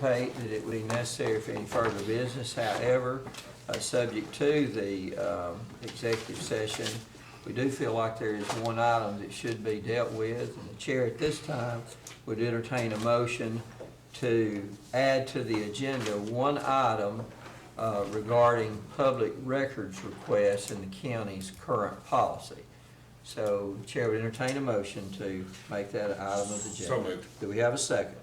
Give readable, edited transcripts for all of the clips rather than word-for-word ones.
anticipate that it would be necessary for any further business. However, subject to the executive session, we do feel like there is one item that should be dealt with, and the chair at this time would entertain a motion to add to the agenda one item regarding public records requests in the county's current policy. So the chair would entertain a motion to make that an item of the agenda. So moved. Do we have a second?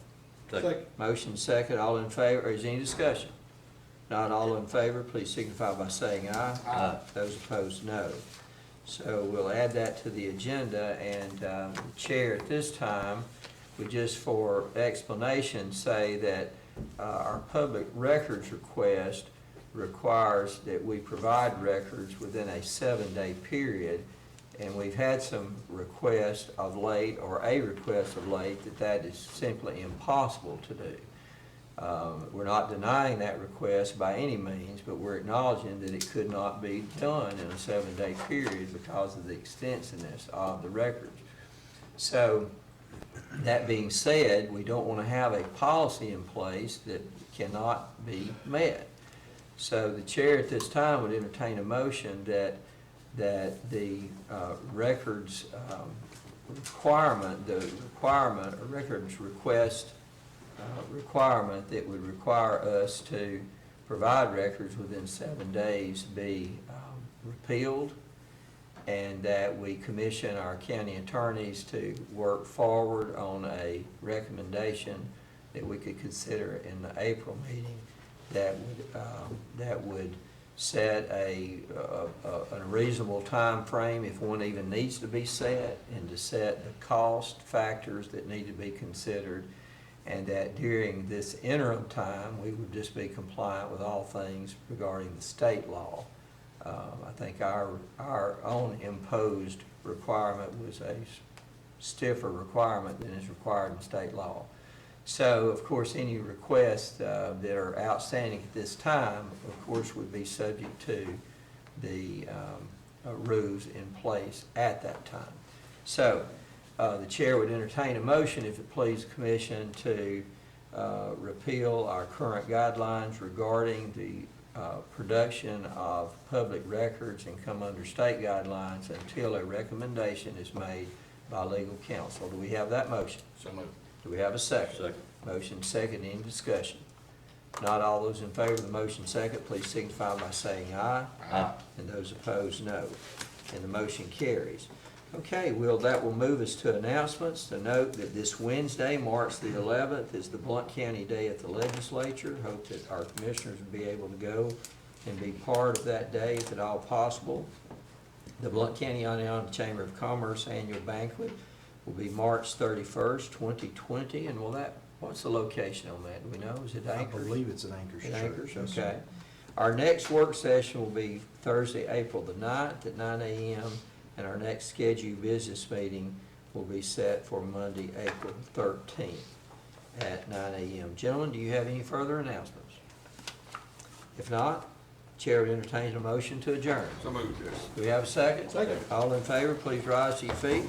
Second. Motion second. All in favor, or is there any discussion? Not all in favor, please signify by saying aye. Aye. Those opposed, no. So we'll add that to the agenda, and the chair at this time would just for explanation say that our public records request requires that we provide records within a 7-day period, and we've had some requests of late, or a request of late, that is simply impossible to do. We're not denying that request by any means, but we're acknowledging that it could not be done in a 7-day period because of the extensiveness of the records. So, that being said, we don't want to have a policy in place that cannot be met. So the chair at this time would entertain a motion that the records requirement, a records request requirement that would require us to provide records within 7 days be repealed, and that we commission our county attorneys to work forward on a recommendation that we could consider in the April meeting that would set a reasonable time frame, if one even needs to be set, and to set the cost factors that need to be considered, and that during this interim time we would just be compliant with all things regarding the state law. I think our own imposed requirement was a stiffer requirement than is required in state law. So, of course, any requests that are outstanding at this time, of course, would be subject to the rules in place at that time. So, the chair would entertain a motion, if it please the commission, to repeal our current guidelines regarding the production of public records and come under state guidelines until a recommendation is made by legal counsel. Do we have that motion? So moved. Do we have a second? Second. Motion second, any discussion? Not all those in favor of the motion second, please signify by saying aye. Aye. And those opposed, no. And the motion carries. Okay, well, that will move us to announcements. To note that this Wednesday, March the 11th, is the Blount County Day at the Legislature. Hope that our commissioners will be able to go and be part of that day if at all possible. The Blount County Oneonta Chamber of Commerce Annual Banquet will be March 31st, 2020. And what's the location on that? Do we know? Is it Anchors? I believe it's an Anchors At Church. Anchors, Yes, okay. sir. Our next work session will be Thursday, April the 9th at 9 a.m. And our next scheduled business meeting will be set for Monday, April 13th at 9 a.m. Gentlemen, do you have any further announcements? If not, Chair would entertain a motion to adjourn. So moved, yes. Do we have a second? Second. All in favor, please rise to your feet.